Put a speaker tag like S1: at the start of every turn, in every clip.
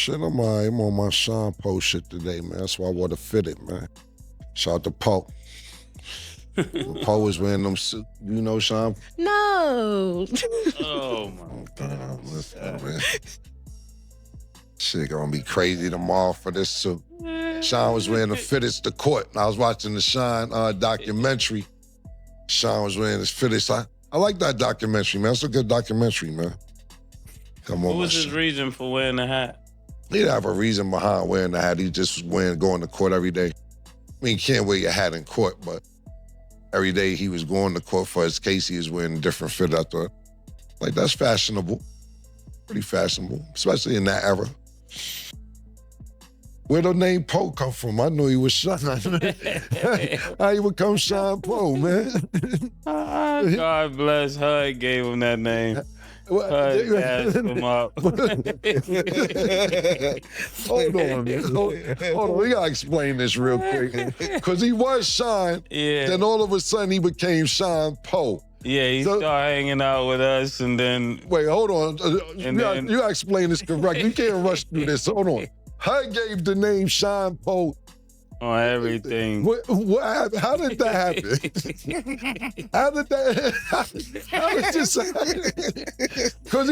S1: Shit, I'm all right. I'm on my Sean Poe shit today, man. That's why I wore the fitted, man. Shout out to Poe. Poe was wearing them suits. You know Sean?
S2: No.
S3: Oh my God.
S1: Listen, man. Shit gonna be crazy tomorrow for this suit. Sean was wearing the fitteds to court. I was watching the Sean documentary. Sean was wearing his fitteds. I like that documentary, man. It's a good documentary, man. Come on,
S3: What was his reason for wearing the hat?
S1: He didn't have a reason behind wearing the hat. He just was going to court every day. I mean, you can't wear your hat in court, but every day he was going to court for his case, he was wearing a different fit. I thought, like, that's fashionable. Pretty fashionable, especially in that era. Where the name Poe come from? I knew he was Sean. How he become Sean Poe, man?
S3: God bless HUD gave him that name. HUD asked him up.
S1: Hold on, man. Hold on. We gotta explain this real quick. Because he was Sean, then all of a sudden he became Sean Poe.
S3: Yeah, he started hanging out with us, and then...
S1: Wait, hold on. You gotta explain this correctly. You can't rush through this. Hold on. HUD gave the name Sean Poe
S3: on everything.
S1: How did that happen? How did this happen? Because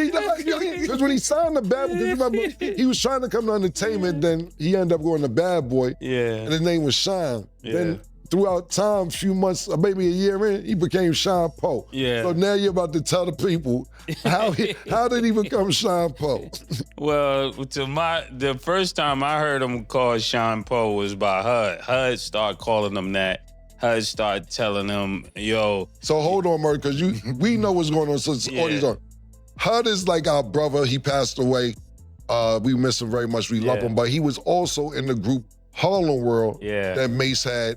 S1: when he signed the Bad Boy, remember, he was trying to come to entertainment, then he ended up going to Bad Boy.
S3: Yeah.
S1: And his name was Sean.
S3: Yeah.
S1: Then throughout time, a few months, or maybe a year in, he became Sean Poe.
S3: Yeah.
S1: So now you're about to tell the people how did he become Sean Poe?
S3: Well, the first time I heard him called Sean Poe was by HUD. HUD started calling him that. HUD started telling him, yo.
S1: So hold on, Murray, because we know what's going on. So all these are. HUD is like our brother. He passed away. We miss him very much. We love him. But he was also in the group Harlem World that Mase had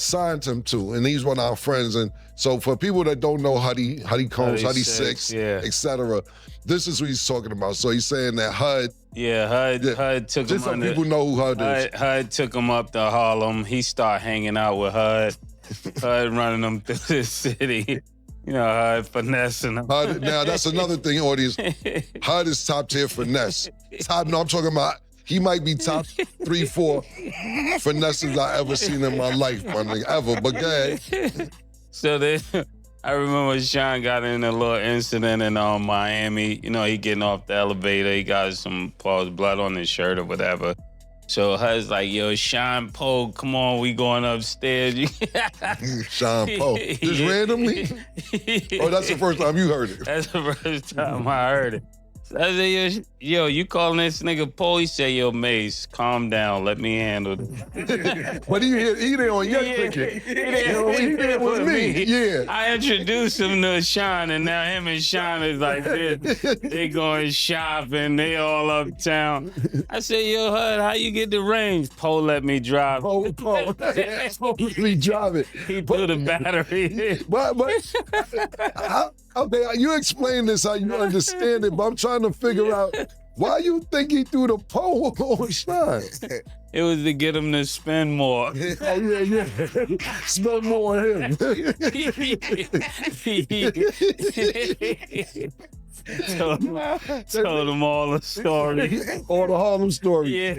S1: signed him to. And he's one of our friends. And so for people that don't know Huddy Combs, Huddy Six, etc., this is what he's talking about. So he's saying that HUD.
S3: Yeah, HUD took him.
S1: Just so people know who HUD is.
S3: HUD took him up to Harlem. He started hanging out with HUD. HUD running him through the city. You know, HUD finessing him.
S1: Now, that's another thing, audience. HUD is top tier finesse. I'm talking about, he might be top 3, 4 finesses I ever seen in my life, my nigga, ever. But go ahead.
S3: So then, I remember Sean got in a little incident in Miami. You know, he getting off the elevator. He got some blood on his shirt or whatever. So HUD's like, yo, Sean Poe, come on, we going upstairs.
S1: Sean Poe. Just randomly? Oh, that's the first time you heard it.
S3: That's the first time I heard it. So I said, yo, you calling this nigga Poe? He said, yo, Mase, calm down, let me handle it.
S1: But he didn't on your ticket. He did with me. Yeah.
S3: I introduced him to Sean, and now him and Sean is like this. They going shopping, they all uptown. I said, yo, HUD, how you get the range? Poe let me drive.
S1: Poe let me drive it.
S3: He threw the battery.
S1: Okay, you explain this how you understand it, but I'm trying to figure out why you think he threw the Poe on Sean.
S3: It was to get him to spend more.
S1: Oh, yeah. Spend more on him.
S3: Told him all the stories.
S1: All the Harlem stories.
S3: Yeah.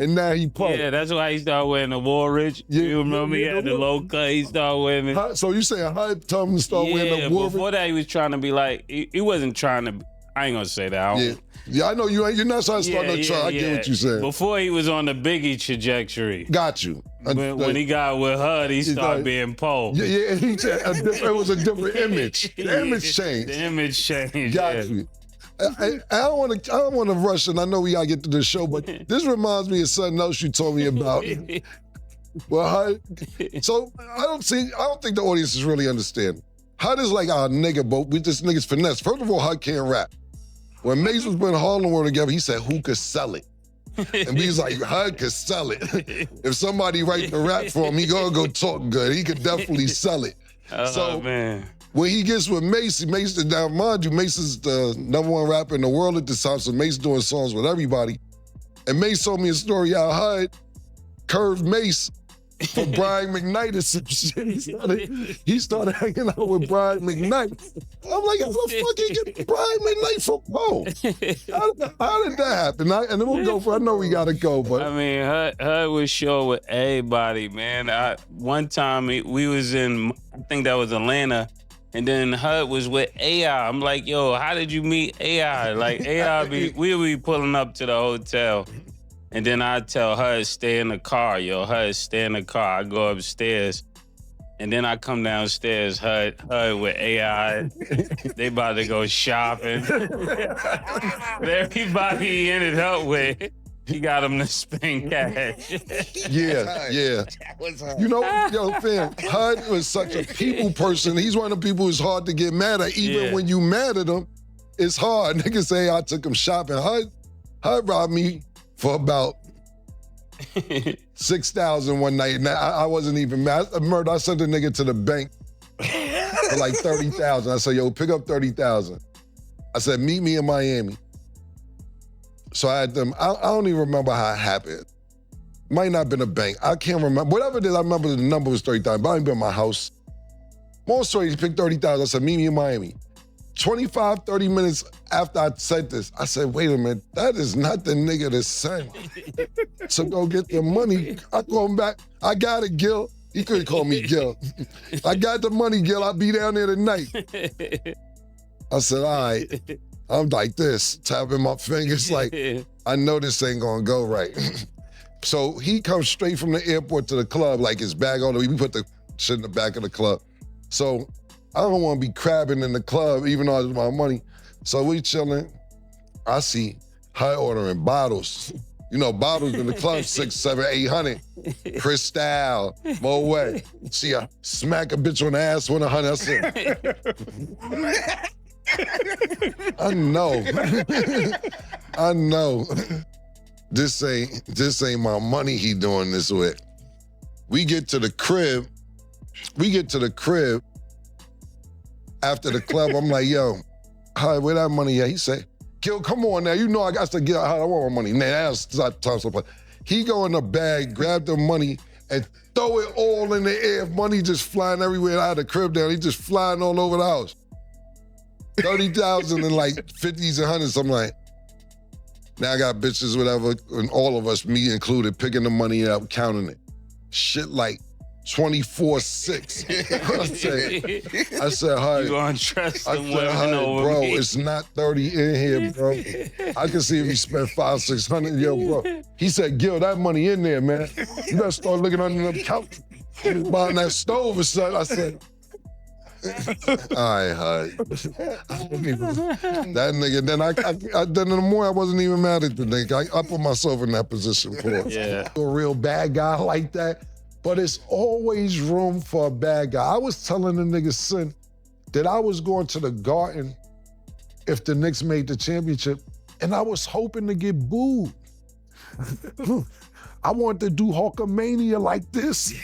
S1: And now he Poe.
S3: Yeah, that's why he started wearing the Woolrich. You remember he had the low cut, he started wearing it.
S1: So you saying HUD told him to start wearing the Woolrich?
S3: Before that he was trying to be like, he wasn't trying to, I ain't gonna say that.
S1: Yeah, I know you're not trying to start no try. I get what you're saying.
S3: Before he was on the Biggie trajectory.
S1: Got you.
S3: When he got with HUD, he started being Poe.
S1: Yeah, it was a different image. The image changed.
S3: The image changed.
S1: Got you. I don't want to rush, and I know we gotta get to the show, but this reminds me of something else you told me about. Well, HUD. So I don't think the audience is really understanding. HUD is like our nigga, but we just niggas finesse. First of all, HUD can't rap. When Mase was putting Harlem World together, he said, who could sell it? And he's like, HUD could sell it. If somebody write the rap for him, he gonna go talk good. He could definitely sell it.
S3: Oh, man.
S1: When he gets with Mase, now mind you, Mase is the #1 rapper in the world at this time, so Mase doing songs with everybody. And Mase told me a story how HUD curved Mase for Brian McKnight or some shit. He started hanging out with Brian McKnight. I'm like, how the fuck you get Brian McKnight from Poe? How did that happen? And then we'll go for, I know we gotta go, but.
S3: I mean, HUD was sure with everybody, man. One time we was in, I think that was Atlanta, and then HUD was with AI. I'm like, yo, how did you meet AI? Like, AI, we'll be pulling up to the hotel. And then I tell HUD, stay in the car, yo. HUD, stay in the car. I go upstairs. And then I come downstairs, HUD with AI. They about to go shopping. Everybody he ended up with, he got him to spend cash.
S1: Yeah. You know, yo, fam, HUD was such a people person. He's one of the people who's hard to get mad at. Even when you mad at him, it's hard. Niggas say I took him shopping. HUD robbed me for about 6,000 one night, and I wasn't even mad. I sent the nigga to the bank for like 30,000. I said, yo, pick up 30,000. I said, meet me in Miami. So I had them, I don't even remember how it happened. Might not have been a bank. I can't remember. Whatever it is, I remember the number was 30,000, but I ain't been in my house. Long story, he picked 30,000. I said, meet me in Miami. 25, 30 minutes after I said this, I said, wait a minute, that is not the nigga that sent to go get the money. I call him back. I got it, Gil. He couldn't call me Gil. I got the money, Gil. I'll be down there tonight. I said, all right. I'm like this, tapping my fingers like, I know this ain't gonna go right. So he comes straight from the airport to the club, like his bag on. We put the shit in the back of the club. So I don't want to be crabbing in the club, even though it's my money. So we chilling. I see HUD ordering bottles. You know, bottles in the club, 600, 700, 800. Cristal, Moet. See, I smack a bitch on the ass with 100. I said, I know. I know. This ain't my money he doing this with. We get to the crib. After the club, I'm like, yo, hi, where that money at? He say, Gil, come on now. You know I got to get out. I want my money. Nah, that's not time to play. He go in the bag, grab the money, and throw it all in the air. Money just flying everywhere. I had the crib down. He just flying all over the house. 30,000 and like 50s and 100s. I'm like, now I got bitches, whatever, and all of us, me included, picking the money up, counting it. Shit like 24-6. I said, hi.
S3: You gonna trust them women
S1: hi,
S3: over
S1: bro,
S3: me?
S1: it's not 30 in here, bro. I can see if he spent 500, 600. Yo, bro. He said, Gil, that money in there, man. You better start looking under the couch. Buying that stove or something. I said, all right, hi. That nigga, then in the morning, I wasn't even mad at the nigga. I put myself in that position for a real bad guy like that. But it's always room for a bad guy. I was telling the nigga Sin that I was going to the Garden if the Knicks made the championship, and I was hoping to get booed. I wanted to do Hulkamania like this.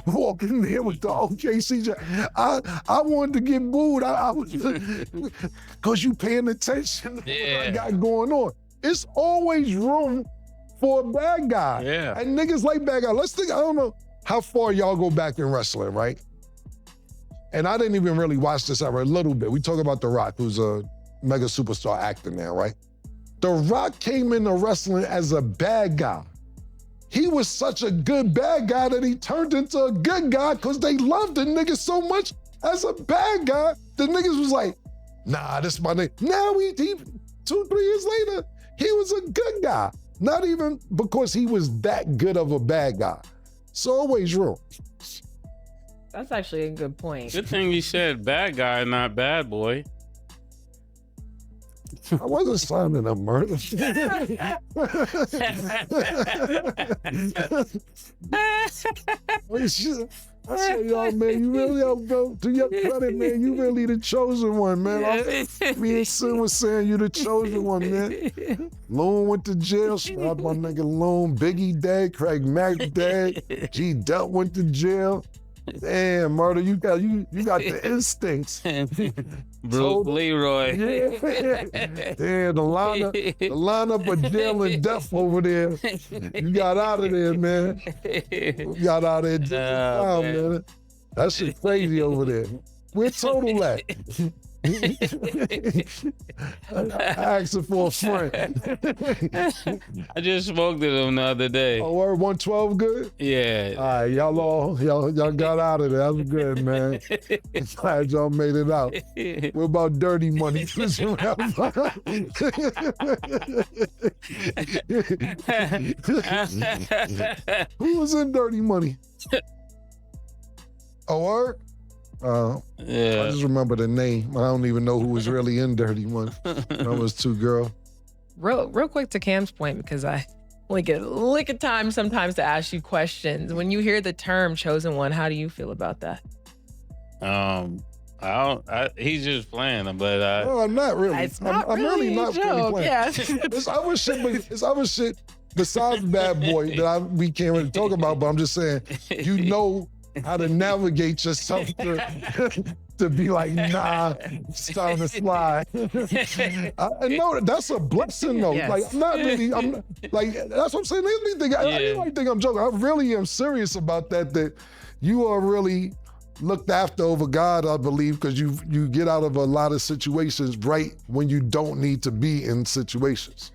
S1: Walking there with the OKC. I wanted to get booed. I was, because you paying attention to what I got going on. It's always room for a bad guy.
S3: Yeah.
S1: And niggas like bad guys. Let's think, I don't know how far y'all go back in wrestling, right? And I didn't even really watch this ever, a little bit. We talk about The Rock, who's a mega superstar actor now, right? The Rock came into wrestling as a bad guy. He was such a good bad guy that he turned into a good guy because they loved the nigga so much as a bad guy. The niggas was like, nah, this my nigga. Now he 2-3 years later, he was a good guy. Not even because he was that good of a bad guy. So always room.
S2: That's actually a good point.
S3: Good thing you said bad guy, not bad boy.
S1: I wasn't signing a murder. I said, y'all, man, you really, to your credit, man, you really the chosen one, man. Me and Sin was saying you the chosen one, man. Loon went to jail, shot my nigga Loon. Biggie dead, Craig Mack dead. G Delt went to jail. Damn, murder, you got the instincts.
S3: Bruce Leroy.
S1: Yeah, the lineup of jail and death over there. You got out of there, man. You got out of there just in time, man. That shit crazy over there. Where Total at? I asked him for a friend.
S3: I just spoke to them the other day.
S1: Oh, word 112 good?
S3: Yeah.
S1: All right, y'all got out of there. That was good, man. Glad y'all made it out. What about Dirty Money? Who was in Dirty Money? Oh, word?
S3: Yeah.
S1: I just remember the name. I don't even know who was really in Dirty Money. That was two girls.
S2: Real quick to Cam's point, because I only get a lick of time sometimes to ask you questions. When you hear the term chosen one, how do you feel about that?
S3: He's just playing, but
S1: no, I'm not really.
S2: It's not
S1: I'm
S2: really
S1: really
S2: a
S1: not
S2: joke,
S1: really playing.
S2: yeah.
S1: It's other shit besides Bad Boy that we can't really talk about, but I'm just saying, you know how to navigate yourself to be like, nah, it's time to slide. I know that's a blessing though.
S2: Yes.
S1: Like I'm like, that's what I'm saying. Everybody think I'm joking. I really am serious about that you are really looked after over God, I believe, because you get out of a lot of situations right when you don't need to be in situations.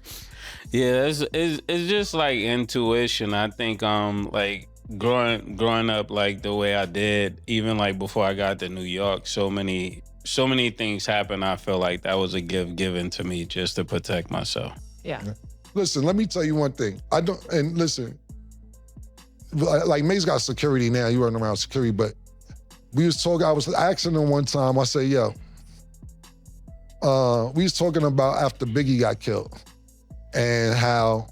S3: Yeah, it's just like intuition. I think like growing up like the way I did, even like before I got to New York, so many things happened. I feel like that was a gift given to me just to protect myself.
S2: Yeah.
S1: Listen, let me tell you one thing. Listen, like Mase got security now, you running around security, but we was talking, I was asking him one time, I said, yo, we was talking about after Biggie got killed and how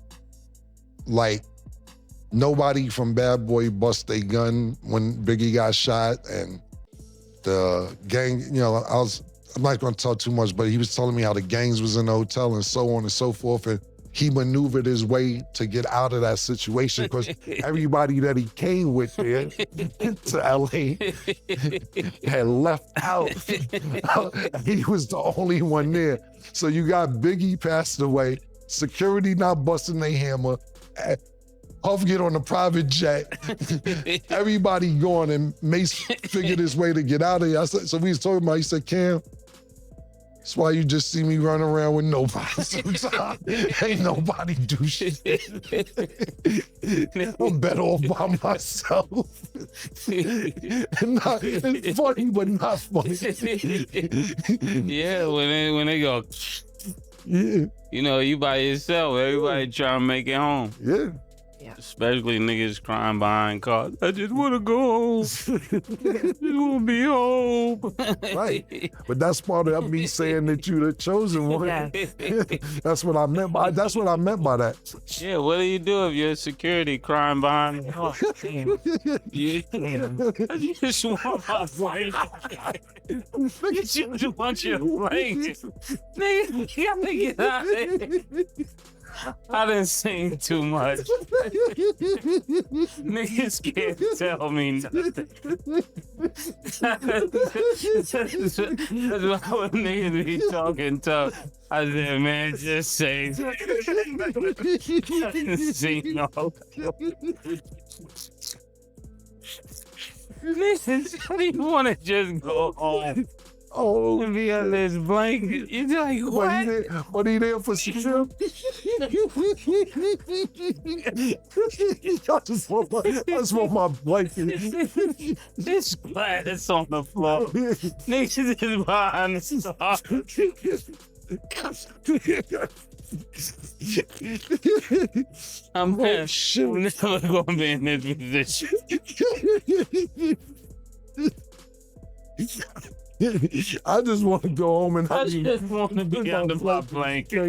S1: like nobody from Bad Boy bust a gun when Biggie got shot, and the gang, I'm not gonna tell too much, but he was telling me how the gangs was in the hotel and so on and so forth, and he maneuvered his way to get out of that situation because everybody that he came with there to LA had left out. He was the only one there. So you got Biggie passed away, security not busting their hammer, Huff get on a private jet, everybody going, and Mase figured his way to get out of here. So we was talking about, he said, Cam, that's why you just see me run around with nobody sometimes. Ain't nobody do shit. I'm better off by myself. It's funny, but not funny.
S3: Yeah, when they go,
S1: yeah.
S3: You by yourself, everybody trying to make it home.
S1: Yeah.
S3: Especially niggas crying behind cars. I just want to go home. I just want to be home.
S1: Right. But that's part of me saying that you the chosen one.
S2: Yeah.
S1: That's what I meant by that.
S3: Yeah, what do you do if you're security crying behind the car? You just want my wife. You just want your wife. Nigga, you gotta get out of here. I didn't sing too much. Niggas can't tell me nothing. That's why when niggas be talking tough, I said, man, just say. I didn't sing no. Niggas, how do you want to just go home?
S1: Oh,
S3: And be on this blanket. You're like, what?
S1: But he there for security? I just want my blanket.
S3: This glass on the floor. Niggas is behind the stars. I'm never gonna be in this position.
S1: I just want to go home and
S3: I just want to be under my blanket.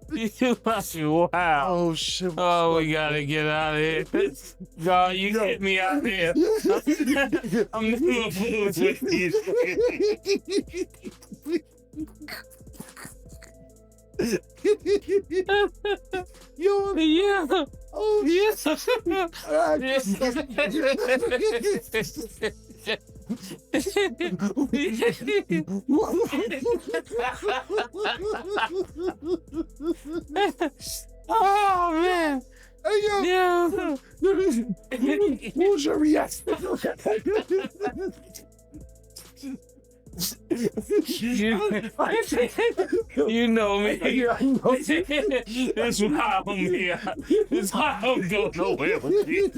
S3: Niggas, wow.
S1: Oh shit.
S3: Oh, we gotta get out of here. God, you get me out of here. I'm never fooling with these.
S1: Yo,
S3: Yeah.
S1: Oh,
S3: Yes. Oh man.
S1: Hey, yo.
S3: Yeah.
S1: What was your reaction?
S3: You know me.
S1: Yeah, I know.
S3: That's why I'm here. That's why I'm going nowhere with you.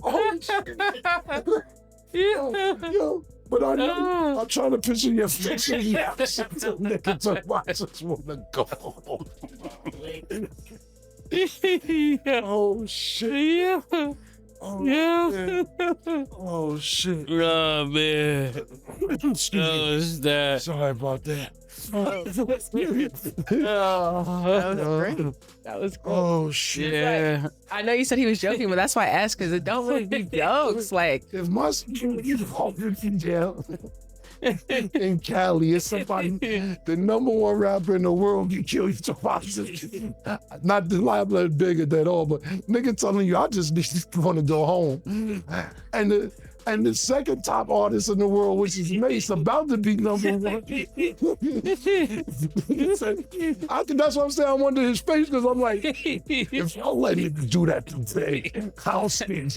S1: Oh, yo, but I know I'm trying to picture your face. Yeah, niggas are watching us wanna go. Oh shit.
S3: Yeah.
S1: Oh,
S3: Yeah.
S1: man. Oh shit.
S3: Oh man.
S1: Excuse me.
S3: Oh, it's that.
S1: Sorry about that.
S3: Oh.
S2: That was great. That was great.
S1: Oh shit.
S3: Yeah.
S2: I know you said he was joking, but that's why I asked, because it don't really be jokes. Like,
S1: If my in jail in Cali, it's somebody, the #1 rapper in the world, you kill somebody. Not the liability bigger than all, but nigga telling you, I just want to go home. And the second top artist in the world, which is Mase, about to be #1. That's what I'm saying. I wonder his face, because I'm like, if y'all let me do that today, I'll spin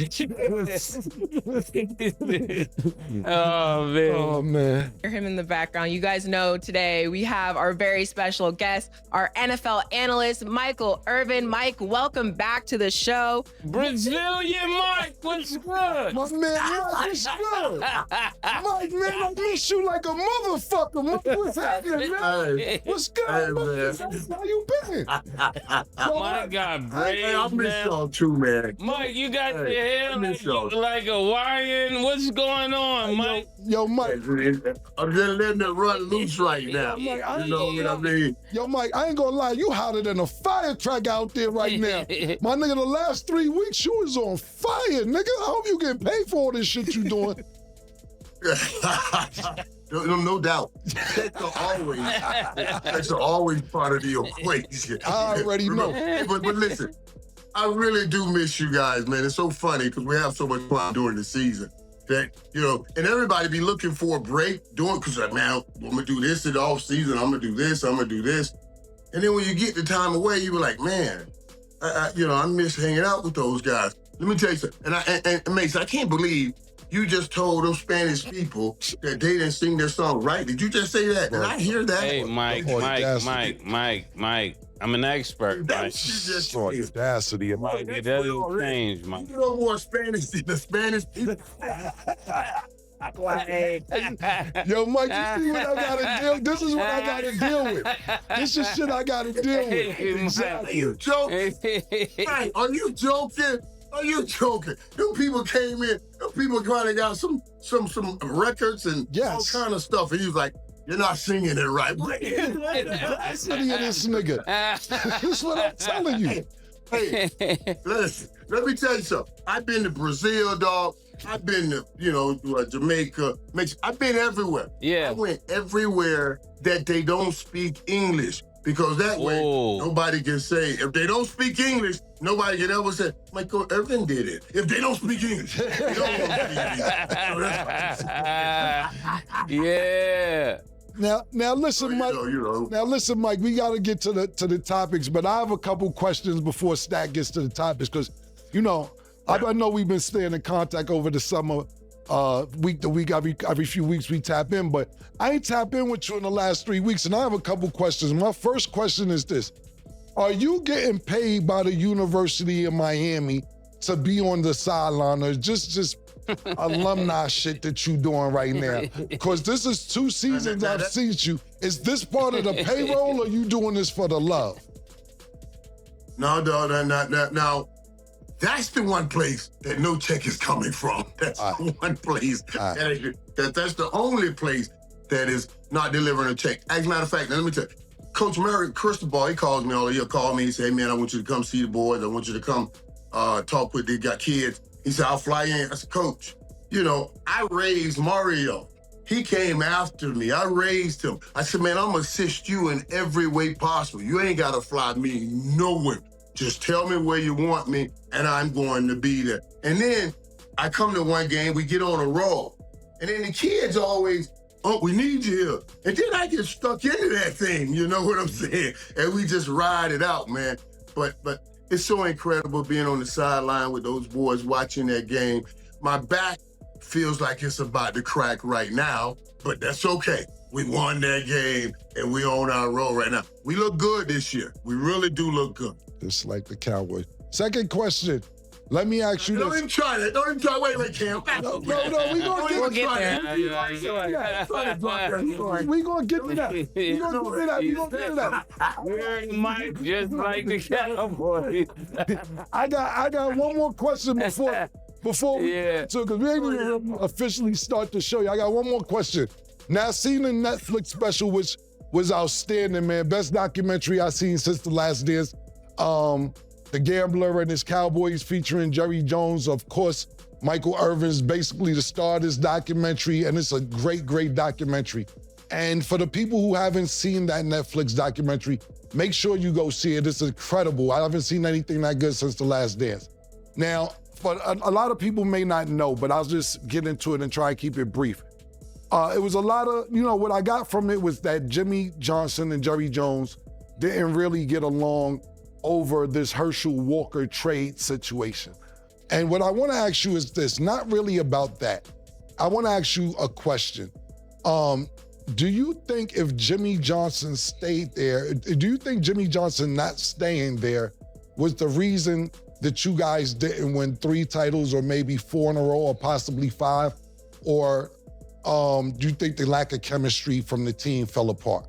S3: Oh man.
S1: Oh man.
S2: hear him in the background. You guys know today we have our very special guest, our NFL analyst, Michael Irvin. Mike, welcome back to the show.
S3: Brazilian Mike, what's good?
S1: My man, what's good? Mike, man, I miss you like a motherfucker. What's happening, man?
S4: Hey,
S1: What's good,
S4: hey,
S1: man?
S4: man.
S1: How you been?
S3: Mike got braids
S4: I miss
S3: now.
S4: y'all too, man.
S3: Mike, you got your
S4: Hey,
S3: hair
S4: I miss
S3: like,
S4: y'all.
S3: like a Hawaiian. What's going on, Mike?
S1: Yo, Mike.
S4: I'm just letting it run loose right now.
S1: Yo, Mike, I
S4: You know what I mean?
S1: Yo, Mike, I ain't gonna lie, you hotter than a firecracker out there right now. My nigga, the last 3 weeks, you was on fire, nigga. I hope you getting paid for all this shit you doing.
S4: No doubt. That's always part of the equation.
S1: I already know.
S4: But listen, I really do miss you guys, man. It's so funny because we have so much fun during the season. That, you know, and everybody be looking for a break doing, because like, man, I'm gonna do this in the off season, I'm gonna do this, I'm gonna do this. And then when you get the time away, you be like, man, I miss hanging out with those guys. Let me tell you something. And Mase, I can't believe you just told those Spanish people that they didn't sing their song right. Did you just say that? Did I hear that?
S3: Hey, Mike, Mike. I'm an expert, Mike.
S4: That shit just
S1: Audacity of
S3: Mike, it doesn't change, Mike.
S4: You know more Spanish than the Spanish people.
S1: Yo, Mike, you see what I gotta deal? This is what I gotta deal with. This is shit I gotta deal with.
S4: Are you joking? Right, are you joking? Are you joking? Them people came in, them people kind of got some records and all kind of stuff, and he was like, you're not singing it right.
S1: Audacity of this nigga. This is what I'm telling you.
S4: Hey, listen, let me tell you something. I've been to Brazil, dog. I've been to, Jamaica, Mexico. I've been everywhere.
S3: Yeah.
S4: I went everywhere that they don't speak English, because that way nobody can say, if they don't speak English, nobody can ever say, Michael Irvin did it. If they don't speak English, they don't speak English.
S3: Yeah.
S1: Now listen, Mike. Now listen, Mike. We got to get to the topics, but I have a couple questions before Stat gets to the topics, because, I know we've been staying in contact over the summer, week to week, every few weeks we tap in, but I ain't tap in with you in the last 3 weeks, and I have a couple questions. My first question is this: are you getting paid by the University of Miami to be on the sideline, or just alumni shit that you doing right now? Because this is 2 seasons I've seen you. Is this part of the payroll, or you doing this for the love?
S4: No, now, that's the one place that no check is coming from. That's the one place. That's the only place that is not delivering a check. As a matter of fact, now let me tell you, Coach Murray Cristobal, he calls me all the year, called me, he said, hey man, I want you to come see the boys. I want you to come talk with, they got kids. He said, I'll fly in. I said, Coach, I raised Mario. He came after me. I raised him. I said, man, I'm gonna assist you in every way possible. You ain't gotta fly me nowhere. Just tell me where you want me, and I'm going to be there. And then I come to one game, we get on a roll. And then the kids always, oh, we need you here. And then I get stuck into that thing, you know what I'm saying? And we just ride it out, man. But it's so incredible being on the sideline with those boys watching that game. My back feels like it's about to crack right now, but that's okay. We won that game, and we on our roll right now. We look good this year. We really do look good.
S1: Just like the Cowboys. Second question. Let me ask you
S4: Don't
S1: this.
S4: even try that. Don't even try. Wait, Cam.
S1: No, we gonna get
S2: there.
S1: We gonna get to that. We gonna get to that.
S3: Very much just like the Cowboys.
S1: I got one more question before we get to, because we ain't even officially start the show. I got one more question. Now, I seen the Netflix special, which was outstanding, man. Best documentary I've seen since The Last Dance. The Gambler and his Cowboys, featuring Jerry Jones. Of course, Michael Irvin's basically the star of this documentary, and it's a great, great documentary. And for the people who haven't seen that Netflix documentary, make sure you go see it. It's incredible. I haven't seen anything that good since The Last Dance. Now, for a lot of people may not know, but I'll just get into it and try and keep it brief. It was a lot of, what I got from it was that Jimmy Johnson and Jerry Jones didn't really get along over this Herschel Walker trade situation. And what I want to ask you is this, not really about that. I want to ask you a question. Do you think if Jimmy Johnson stayed there, do you think Jimmy Johnson not staying there was the reason that you guys didn't win 3 titles, or maybe 4 in a row, or possibly 5? Or do you think the lack of chemistry from the team fell apart?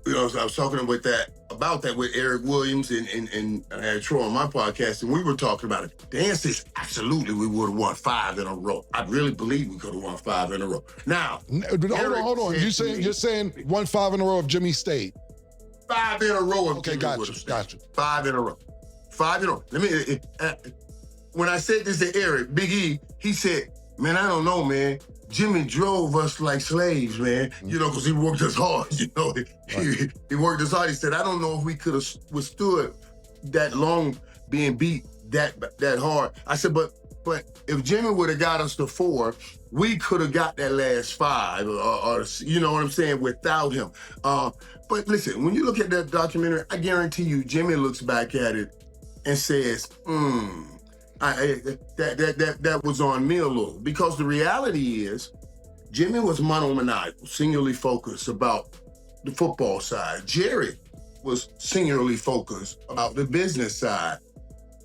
S4: I was talking about that with Eric Williams and I had Troy on my podcast, and we were talking about it. The answer is absolutely we would have won 5 in a row. I really believe we could have won 5 in a row. Now,
S1: hold on. You're saying won 5 in a row if Jimmy stayed?
S4: 5 in a row if
S1: Okay,
S4: Jimmy
S1: got
S4: would
S1: you.
S4: have stayed. 5 in a row. 5 in a row. When I said this to Eric, Big E, he said, man, I don't know, man. Jimmy drove us like slaves, man, because he worked us hard, He worked us hard. He said, I don't know if we could have withstood that long being beat that hard. I said, but if Jimmy would have got us to 4, we could have got that last 5, or you know what I'm saying, without him. But listen, when you look at that documentary, I guarantee you, Jimmy looks back at it and says, that was on me a little, because the reality is Jimmy was monomaniacal, singularly focused about the football side. Jerry was singularly focused about the business side.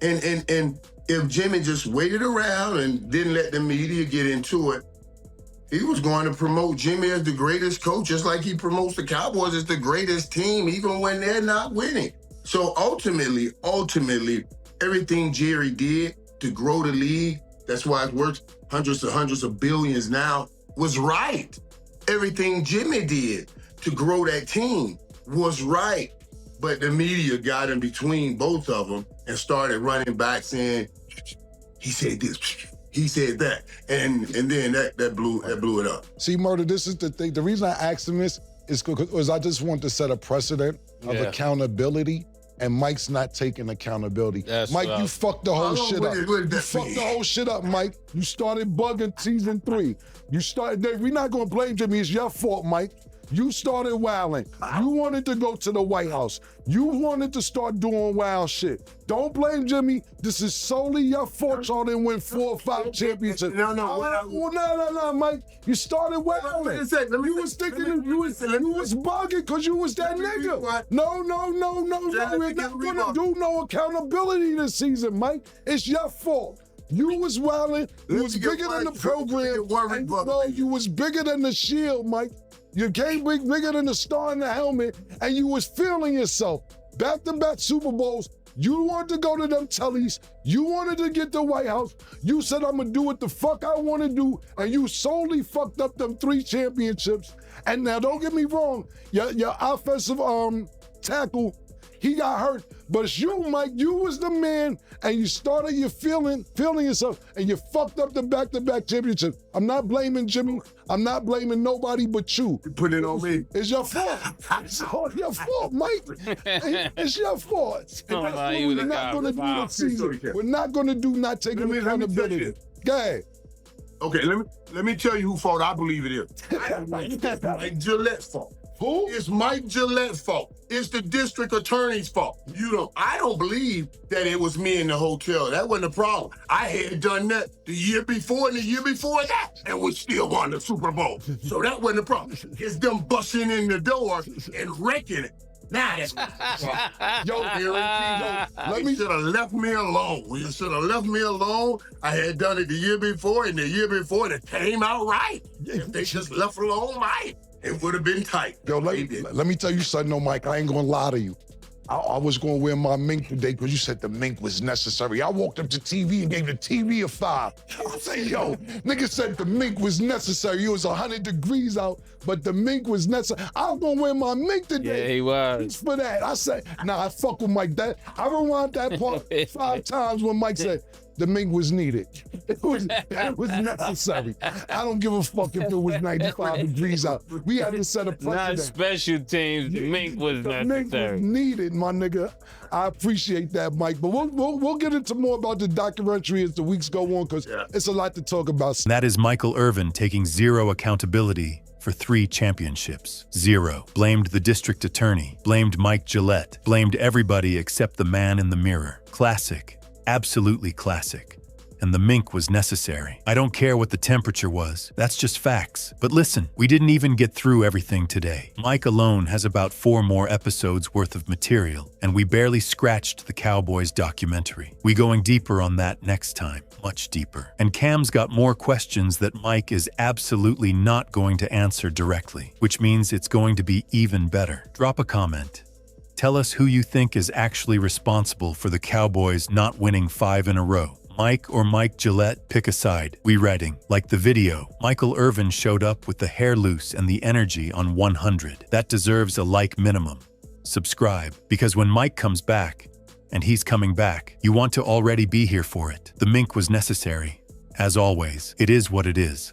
S4: And if Jimmy just waited around and didn't let the media get into it, he was going to promote Jimmy as the greatest coach, just like he promotes the Cowboys as the greatest team, even when they're not winning. So ultimately, everything Jerry did to grow the league, that's why it's worth hundreds of billions now, was right. Everything Jimmy did to grow that team was right. But the media got in between both of them and started running back saying, he said this, he said that. And then that blew it up.
S1: See, Murder, this is the thing. The reason I asked him this is because I just want to set a precedent of accountability. And Mike's not taking accountability. Mike, you fucked the whole shit up. You fucked the whole shit up, Mike. You started bugging season 3. We're not gonna blame Jimmy, it's your fault, Mike. You started wilding. You wanted to go to the White House. You wanted to start doing wild shit. Don't blame Jimmy. This is solely your fault. Y'all didn't win 4 or 5 championships. No, Mike. You started wilding. You was thinking you was bugging because you was that nigga. No. We're not gonna do no accountability this season, Mike. It's your fault. You was wilding. You was bigger than the program. No, you was bigger than the shield, Mike. You came bigger than the star in the helmet, and you was feeling yourself. Back-to-back Super Bowls, you wanted to go to them tellies, you wanted to get the White House, you said, I'm gonna do what the fuck I wanna do, and you solely fucked up them 3 championships. And now, don't get me wrong, your offensive tackle, He got hurt. But it's you, Mike. You was the man, and you started your feeling yourself, and you fucked up the back-to-back championship. I'm not blaming Jimmy. I'm not blaming nobody but you.
S4: You put it on me.
S1: It's your fault. It's all your fault, Mike. It's your fault.
S3: Oh,
S1: And that's
S3: nah,
S1: what
S3: you
S1: we're
S3: would've
S1: not
S3: got
S1: going to do
S3: fouled.
S1: this season. We're not going to do not taking
S4: Let me tell
S1: accountability.
S4: you.
S1: Go ahead.
S4: Okay, let me tell you who fault I believe it is. Mike Gillette's fault.
S1: Who?
S4: It's Mike Gillette's fault. It's the district attorney's fault. I don't believe that it was me in the hotel. That wasn't the problem. I had done that the year before and the year before that, and we still won the Super Bowl. So that wasn't the problem. It's them busting in the door and wrecking it. Now that's yo, let me should have left me alone. You should have left me alone. I had done it the year before and the year before, and it came out right. If they just left alone, Mike, it would have been tight.
S1: Yo, let me tell you something, though, Mike. I ain't gonna lie to you. I was gonna wear my mink today because you said the mink was necessary. I walked up to TV and gave the TV a 5. I said, yo, nigga said the mink was necessary. It was 100 degrees out, but the mink was necessary. I was gonna wear my mink today.
S3: Yeah, he was.
S1: Just for that. I said, nah, I fuck with Mike. I rewind that part 5 times when Mike said, the mink was needed. It was necessary. I don't give a fuck if it was 95 degrees out. We had to set a precedent.
S3: Not special teams. The mink was
S1: The mink
S3: necessary.
S1: was needed, my nigga. I appreciate that, Mike. But we'll get into more about the documentary as the weeks go on because it's a lot to talk about.
S5: That is Michael Irvin taking zero accountability for 3 championships. 0. Blamed the district attorney. Blamed Mike Gillette. Blamed everybody except the man in the mirror. Classic. Absolutely classic. And the mink was necessary. I don't care what the temperature was. That's just facts. But listen, we didn't even get through everything today. Mike alone has about 4 more episodes worth of material, and we barely scratched the Cowboys documentary. We going deeper on that next time. Much deeper. And Cam's got more questions that Mike is absolutely not going to answer directly, which means it's going to be even better. Drop a comment. Tell us who you think is actually responsible for the Cowboys not winning 5 in a row. Mike or Mike Gillette, pick a side. We writing. Like the video, Michael Irvin showed up with the hair loose and the energy on 100. That deserves a like minimum. Subscribe, because when Mike comes back, and he's coming back, you want to already be here for it. The mink was necessary. As always, it is what it is.